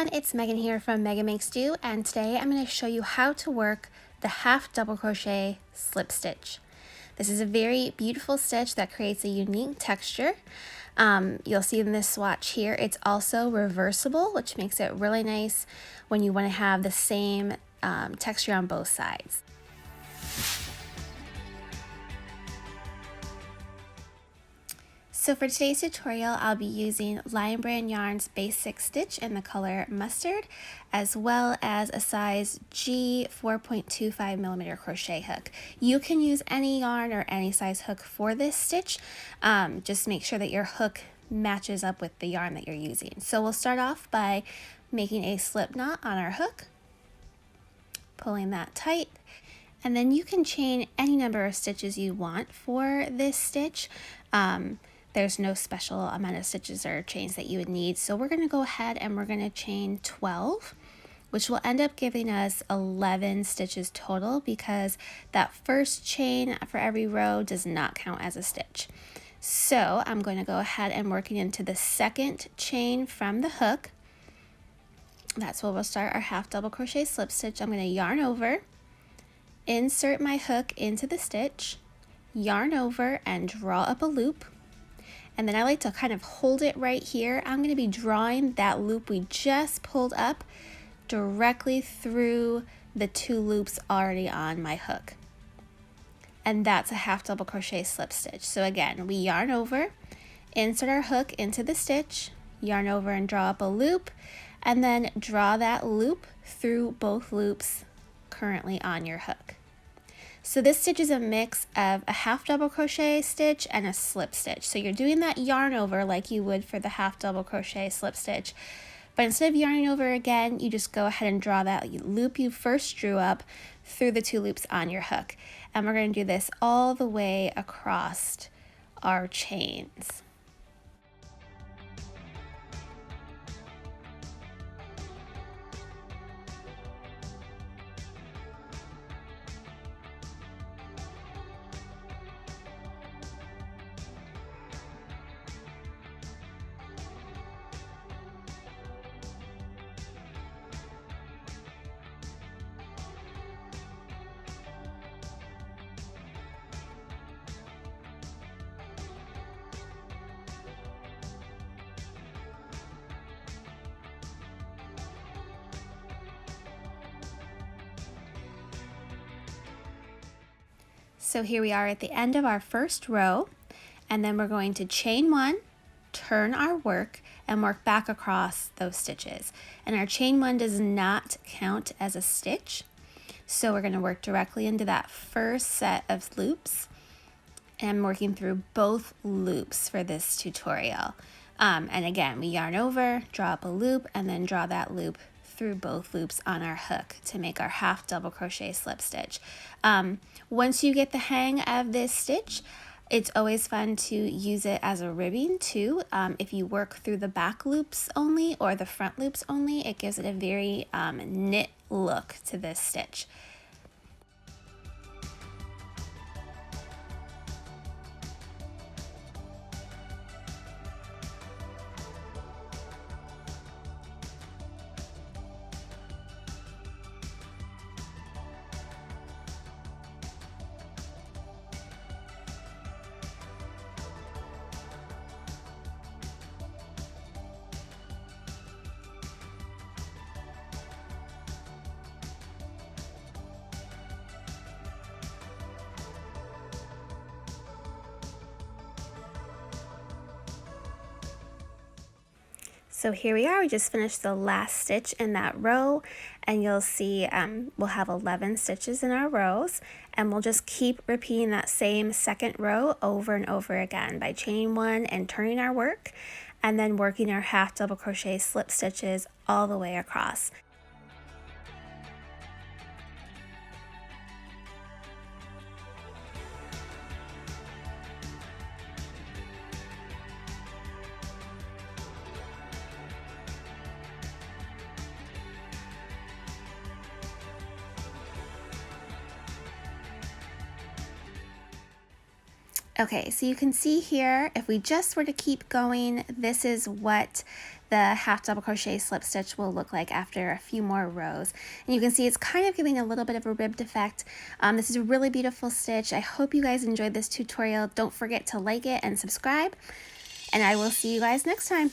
everyone, it's Megan here from Megan Makes Do, and today I'm going to show you how to work the half double crochet slip stitch. This is a very beautiful stitch that creates a unique texture. You'll see in this swatch here, it's also reversible, which makes it really nice when you want to have the same texture on both sides. So for today's tutorial, I'll be using Lion Brand Yarn's Basic Stitch in the color Mustard, as well as a size G 4.25mm crochet hook. You can use any yarn or any size hook for this stitch. Just make sure that your hook matches up with the yarn that you're using. So we'll start off by making a slip knot on our hook, pulling that tight, and then you can chain any number of stitches you want for this stitch. There's no special amount of stitches or chains that you would need. So we're going to go ahead and we're going to chain 12, which will end up giving us 11 stitches total because that first chain for every row does not count as a stitch. So I'm going to go ahead and working into the second chain from the hook. That's where we'll start our half double crochet slip stitch. I'm going to yarn over, insert my hook into the stitch, yarn over and draw up a loop. And then I like to kind of hold it right here. I'm going to be drawing that loop we just pulled up directly through the two loops already on my hook. And that's a half double crochet slip stitch. So again, we yarn over, insert our hook into the stitch, yarn over and draw up a loop, and then draw that loop through both loops currently on your hook. So this stitch is a mix of a half double crochet stitch and a slip stitch. So you're doing that yarn over like you would for the half double crochet slip stitch. But instead of yarning over again, you just go ahead and draw that loop you first drew up through the two loops on your hook. And we're going to do this all the way across our chains. So here we are at the end of our first row, and then we're going to chain one, turn our work, and work back across those stitches. And our chain one does not count as a stitch, so we're going to work directly into that first set of loops. And I'm working through both loops for this tutorial. And again, we yarn over, draw up a loop, and then draw that loop through both loops on our hook to make our half double crochet slip stitch. Once you get the hang of this stitch, it's always fun to use it as a ribbing too. If you work through the back loops only or the front loops only, it gives it a very knit look to this stitch. So here we are, we just finished the last stitch in that row, and you'll see we'll have 11 stitches in our rows, and we'll just keep repeating that same second row over and over again by chaining one and turning our work, and then working our half double crochet slip stitches all the way across. Okay, so you can see here, if we just were to keep going, this is what the half double crochet slip stitch will look like after a few more rows. And you can see it's kind of giving a little bit of a ribbed effect. This is a really beautiful stitch. I hope you guys enjoyed this tutorial. Don't forget to like it and subscribe, and I will see you guys next time.